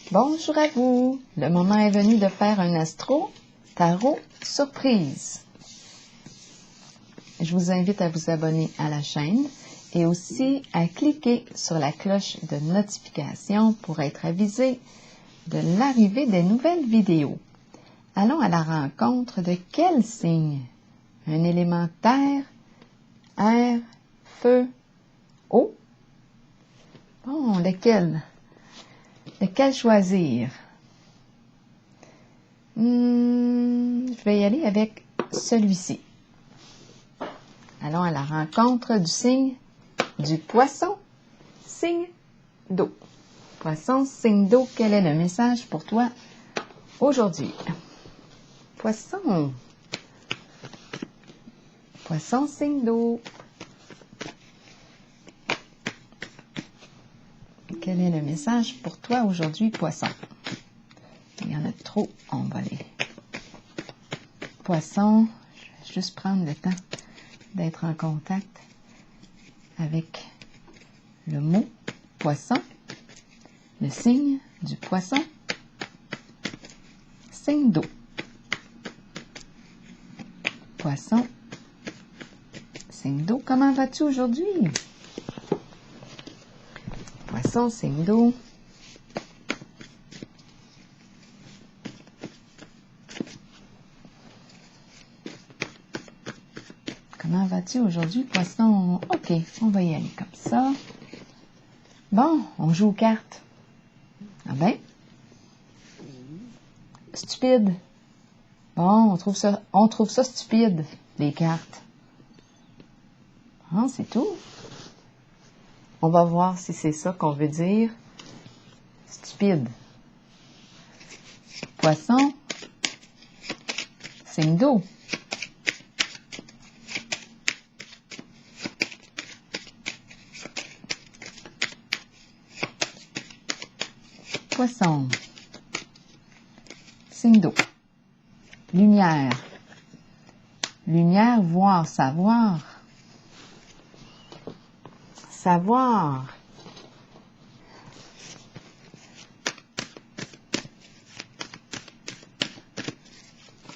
Bonjour à vous! Le moment est venu de faire un astro tarot surprise. Je vous invite à vous abonner à la chaîne et aussi à cliquer sur la cloche de notification pour être avisé de l'arrivée des nouvelles vidéos. Allons à la rencontre de quel signe? Un élément terre, air, feu, eau? Bon, lequel? Lequel choisir? Je vais y aller avec celui-ci. Allons à la rencontre du signe du poisson, signe d'eau. Poisson, signe d'eau, quel est le message pour toi aujourd'hui? Poisson. Poisson, signe d'eau. Quel est le message pour toi aujourd'hui, poisson? Il y en a trop, on va les... Poisson, je vais juste prendre le temps d'être en contact avec le mot poisson, le signe du poisson, signe d'eau. Poisson, signe d'eau, comment vas-tu aujourd'hui? Poisson, signe d'eau. Comment vas-tu aujourd'hui, poisson? OK, on va y aller comme ça. Bon, on joue aux cartes. Ah ben? Stupide. Bon, on trouve ça stupide, les cartes. Ah, c'est tout. On va voir si c'est ça qu'on veut dire. Stupide. Poisson. Signe d'eau. Poisson. Signe d'eau. Lumière. Lumière, voir, savoir. Savoir.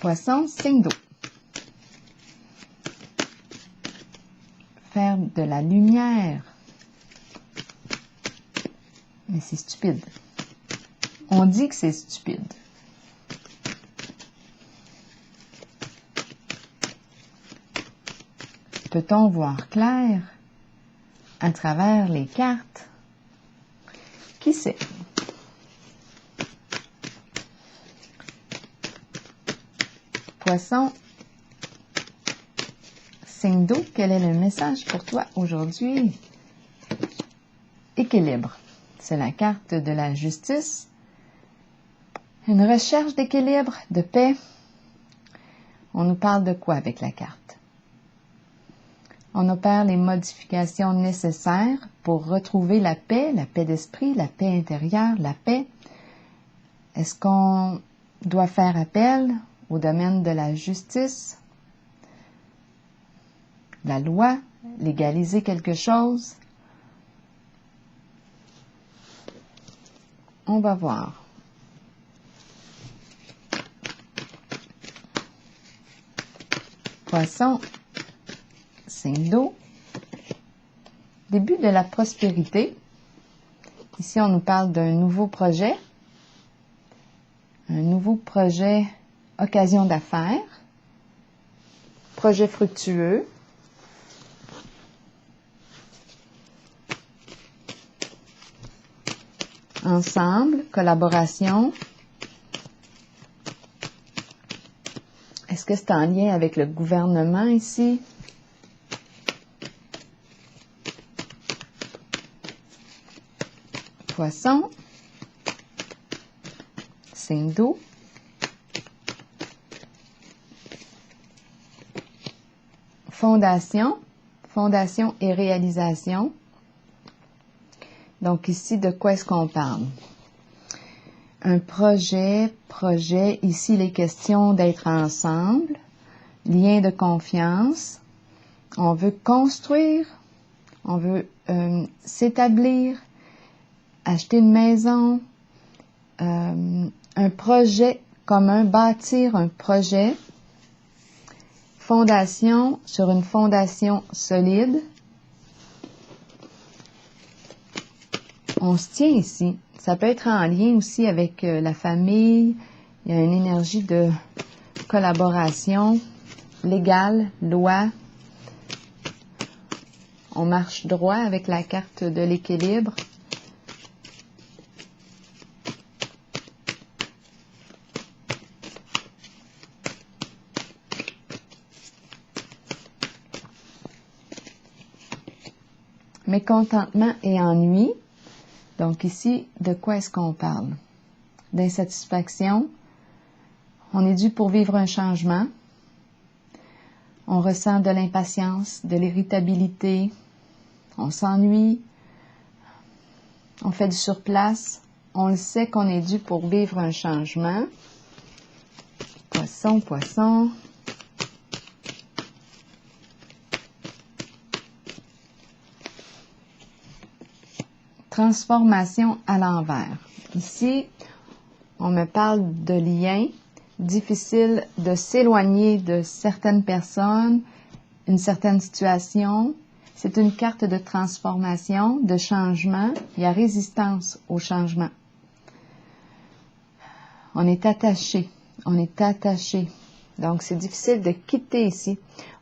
Poisson, signe d'eau. Faire de la lumière. Mais c'est stupide. On dit que c'est stupide. Peut-on voir clair à travers les cartes? Qui sait? Poisson, signe d'eau, quel est le message pour toi aujourd'hui? Équilibre. C'est la carte de la justice. Une recherche d'équilibre, de paix. On nous parle de quoi avec la carte? On opère les modifications nécessaires pour retrouver la paix d'esprit, la paix intérieure, la paix. Est-ce qu'on doit faire appel au domaine de la justice, la loi, légaliser quelque chose? On va voir. Poisson, signe d'eau. Début de la prospérité. Ici, on nous parle d'un nouveau projet. Un nouveau projet, occasion d'affaires. Projet fructueux. Ensemble, collaboration. Est-ce que c'est en lien avec le gouvernement ici? Poisson. Signe d'eau. Fondation. Fondation et réalisation. Donc ici, de quoi est-ce qu'on parle? Un projet, ici les questions d'être ensemble, lien de confiance, on veut construire, on veut s'établir, acheter une maison, un projet commun, bâtir un projet, fondation sur une fondation solide. On se tient ici. Ça peut être en lien aussi avec la famille. Il y a une énergie de collaboration, légale, loi. On marche droit avec la carte de l'équilibre. Mécontentement et ennui. Donc ici, de quoi est-ce qu'on parle? D'insatisfaction. On est dû pour vivre un changement. On ressent de l'impatience, de l'irritabilité. On s'ennuie. On fait du surplace. On le sait qu'on est dû pour vivre un changement. Poisson, poisson. Transformation à l'envers. Ici, on me parle de liens. Difficile de s'éloigner de certaines personnes, une certaine situation. C'est une carte de transformation, de changement. Il y a résistance au changement. On est attaché. On est attaché. Donc, c'est difficile de quitter ici.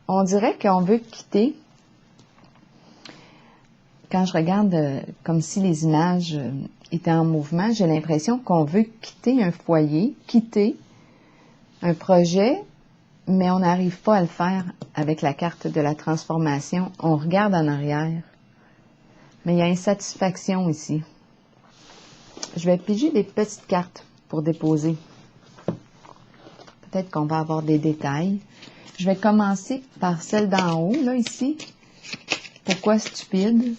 On dirait qu'on veut quitter. Quand je regarde comme si les images étaient en mouvement, j'ai l'impression qu'on veut quitter un foyer, quitter un projet, mais on n'arrive pas à le faire avec la carte de la transformation. On regarde en arrière. Mais il y a insatisfaction ici. Je vais piger des petites cartes pour déposer. Peut-être qu'on va avoir des détails. Je vais commencer par celle d'en haut, là, ici. Pourquoi stupide?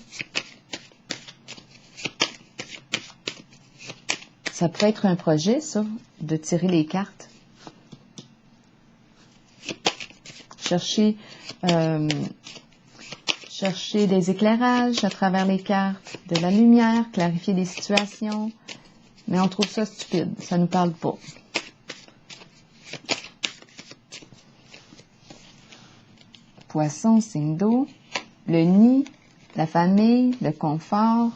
Ça peut être un projet, ça, de tirer les cartes. Chercher des éclairages à travers les cartes, de la lumière, clarifier des situations. Mais on trouve ça stupide, ça ne nous parle pas. Poisson, signe d'eau. Le nid, la famille, le confort.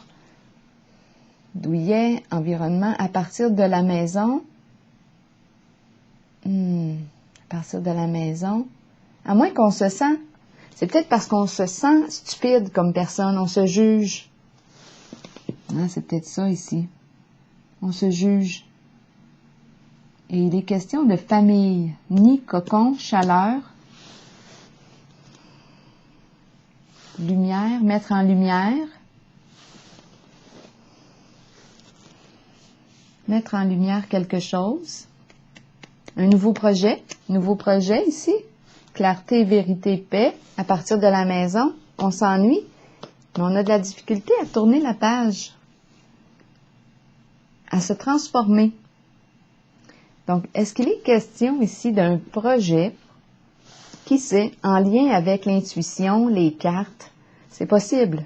Douillet, environnement, à partir de la maison. À partir de la maison. À moins qu'on se sent, c'est peut-être parce qu'on se sent stupide comme personne, on se juge. C'est peut-être ça ici. On se juge. Et il est question de famille, nid, cocon, chaleur, lumière, mettre en lumière. Mettre en lumière quelque chose. Un nouveau projet ici. Clarté, vérité, paix. À partir de la maison, on s'ennuie, mais on a de la difficulté à tourner la page, à se transformer. Donc, est-ce qu'il est question ici d'un projet, qui sait, en lien avec l'intuition, les cartes? C'est possible.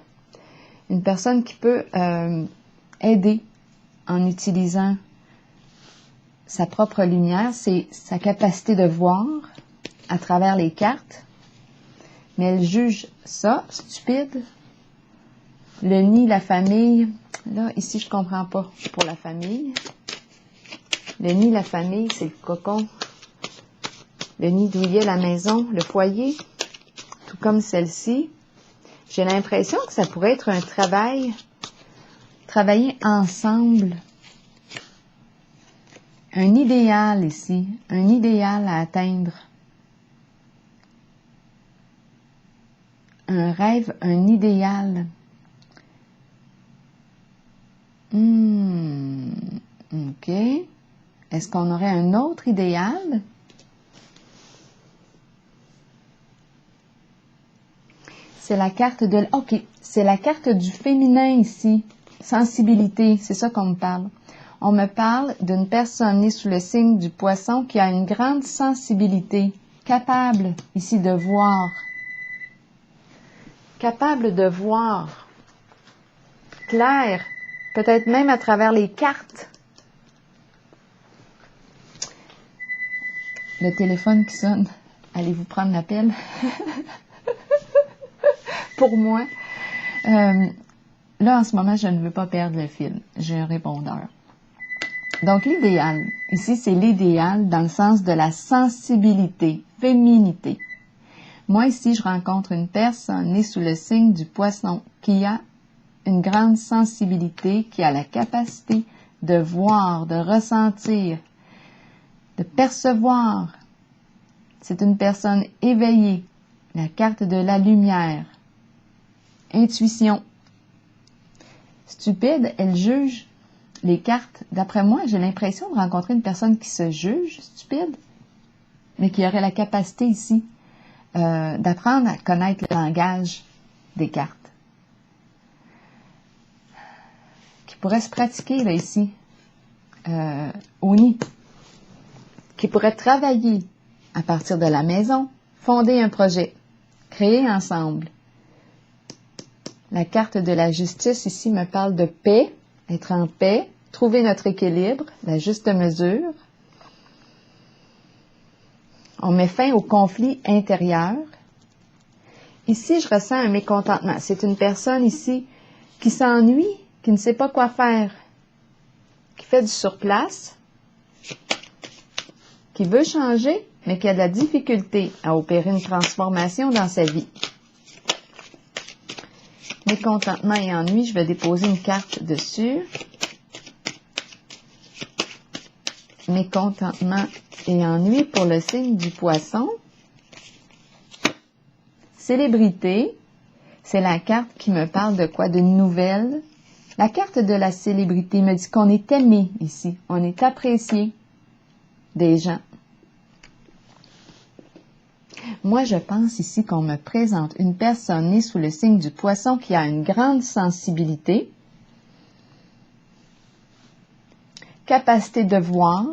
Une personne qui peut aider en utilisant sa propre lumière, c'est sa capacité de voir à travers les cartes, mais elle juge ça stupide. Le nid, la famille, là, ici, je comprends pas pour la famille. Le nid, la famille, c'est le cocon. Le nid douillet, la maison, le foyer, tout comme celle-ci. J'ai l'impression que ça pourrait être un travailler ensemble. Un idéal ici, un idéal à atteindre. Un rêve, un idéal. OK. Est-ce qu'on aurait un autre idéal? C'est la carte de... OK. C'est la carte du féminin ici. Sensibilité, c'est ça qu'on me parle. On me parle d'une personne née sous le signe du poisson qui a une grande sensibilité, capable ici de voir. Capable de voir. Clair, peut-être même à travers les cartes. Le téléphone qui sonne. Allez-vous prendre l'appel? Pour moi. Là, en ce moment, je ne veux pas perdre le fil. J'ai un répondeur. Donc, l'idéal, ici, c'est l'idéal dans le sens de la sensibilité, féminité. Moi, ici, je rencontre une personne née sous le signe du poisson qui a une grande sensibilité, qui a la capacité de voir, de ressentir, de percevoir. C'est une personne éveillée. La carte de la lumière. Intuition. Stupide, elle juge les cartes. D'après moi, j'ai l'impression de rencontrer une personne qui se juge stupide, mais qui aurait la capacité ici d'apprendre à connaître le langage des cartes. Qui pourrait se pratiquer là ici, au nid. Qui pourrait travailler à partir de la maison, fonder un projet, créer ensemble. La carte de la justice ici me parle de paix, être en paix, trouver notre équilibre, la juste mesure. On met fin au conflit intérieur. Ici, je ressens un mécontentement. C'est une personne ici qui s'ennuie, qui ne sait pas quoi faire, qui fait du surplace, qui veut changer, mais qui a de la difficulté à opérer une transformation dans sa vie. Mécontentement et ennui, je vais déposer une carte dessus. Mécontentement et ennui pour le signe du poisson. Célébrité, c'est la carte qui me parle de quoi? D'une nouvelle. La carte de la célébrité me dit qu'on est aimé ici, on est apprécié des gens. Moi, je pense ici qu'on me présente une personne née sous le signe du poisson qui a une grande sensibilité, capacité de voir.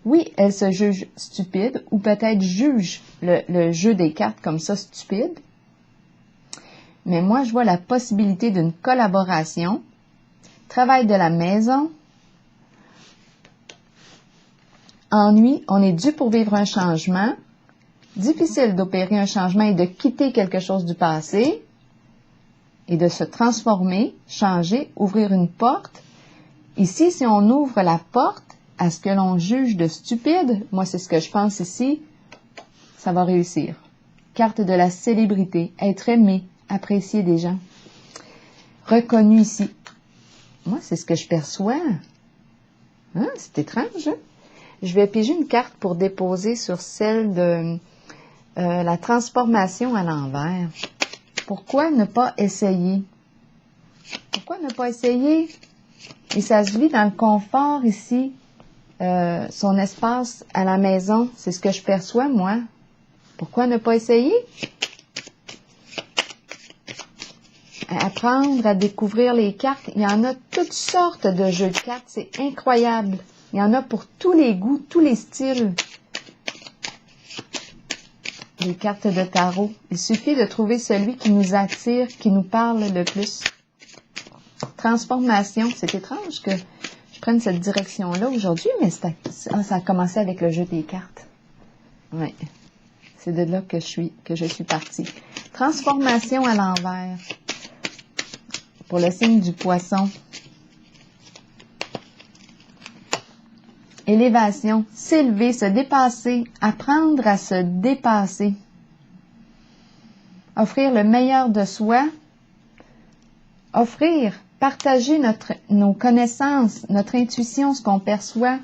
Oui, elle se juge stupide ou peut-être juge le jeu des cartes comme ça stupide. Mais moi, je vois la possibilité d'une collaboration, travail de la maison, ennui, on est dû pour vivre un changement, difficile d'opérer un changement et de quitter quelque chose du passé et de se transformer, changer, ouvrir une porte. Ici, si on ouvre la porte à ce que l'on juge de stupide, moi c'est ce que je pense ici, ça va réussir. Carte de la célébrité, être aimé, apprécié des gens. Reconnu ici. Moi, c'est ce que je perçois. Hein? C'est étrange, hein? Je vais piger une carte pour déposer sur celle de la transformation à l'envers. Pourquoi ne pas essayer? Pourquoi ne pas essayer? Et ça se vit dans le confort ici, son espace à la maison. C'est ce que je perçois, moi. Pourquoi ne pas essayer? Apprendre à découvrir les cartes. Il y en a toutes sortes de jeux de cartes. C'est incroyable. Il y en a pour tous les goûts, tous les styles. Les cartes de tarot. Il suffit de trouver celui qui nous attire, qui nous parle le plus. Transformation. C'est étrange que je prenne cette direction-là aujourd'hui, mais ça a commencé avec le jeu des cartes. Oui. C'est de là que je suis partie. Transformation à l'envers. Pour le signe du poisson. Élévation, s'élever, se dépasser, apprendre à se dépasser. Offrir le meilleur de soi. Offrir, partager nos connaissances, notre intuition, ce qu'on perçoit,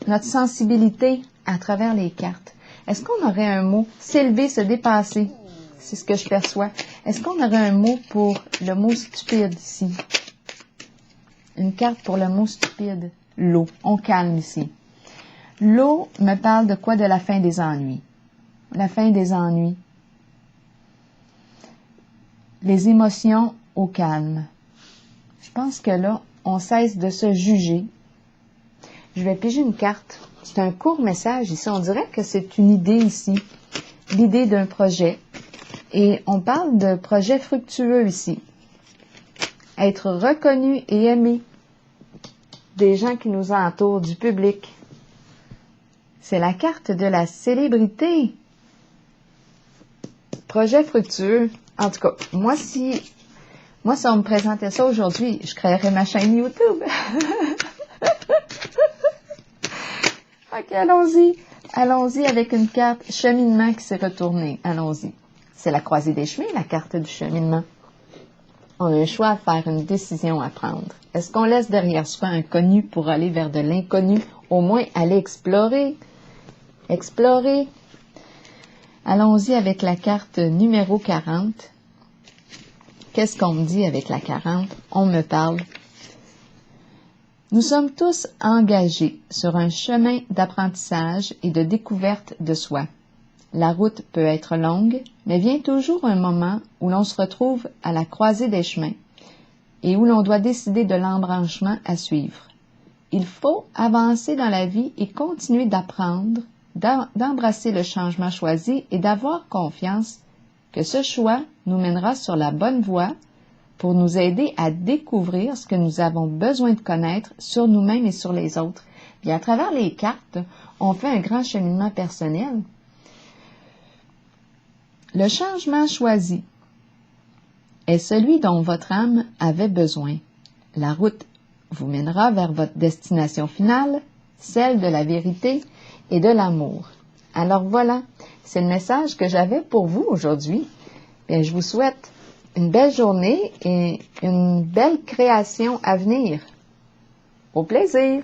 notre sensibilité à travers les cartes. Est-ce qu'on aurait un mot? S'élever, se dépasser. C'est ce que je perçois. Est-ce qu'on aurait un mot pour le mot stupide ici? Une carte pour le mot stupide. L'eau. On calme ici. L'eau me parle de quoi? De la fin des ennuis. La fin des ennuis. Les émotions au calme. Je pense que là, on cesse de se juger. Je vais piger une carte. C'est un court message ici. On dirait que c'est une idée ici. L'idée d'un projet. Et on parle de projet fructueux ici. Être reconnu et aimé des gens qui nous entourent, du public. C'est la carte de la célébrité. Projet fructueux. En tout cas, moi, si on me présentait ça aujourd'hui, je créerais ma chaîne YouTube. OK, allons-y. Allons-y avec une carte cheminement qui s'est retournée. Allons-y. C'est la croisée des chemins, la carte du cheminement. On a un choix à faire, une décision à prendre. Est-ce qu'on laisse derrière soi un connu pour aller vers de l'inconnu? Au moins, aller explorer. Explorer. Allons-y avec la carte numéro 40. Qu'est-ce qu'on me dit avec la 40? On me parle. Nous sommes tous engagés sur un chemin d'apprentissage et de découverte de soi. La route peut être longue, mais vient toujours un moment où l'on se retrouve à la croisée des chemins et où l'on doit décider de l'embranchement à suivre. Il faut avancer dans la vie et continuer d'apprendre, d'embrasser le changement choisi et d'avoir confiance que ce choix nous mènera sur la bonne voie pour nous aider à découvrir ce que nous avons besoin de connaître sur nous-mêmes et sur les autres. Bien, à travers les cartes, on fait un grand cheminement personnel. Le changement choisi est celui dont votre âme avait besoin. La route vous mènera vers votre destination finale, celle de la vérité et de l'amour. Alors voilà, c'est le message que j'avais pour vous aujourd'hui. Bien, je vous souhaite une belle journée et une belle création à venir. Au plaisir!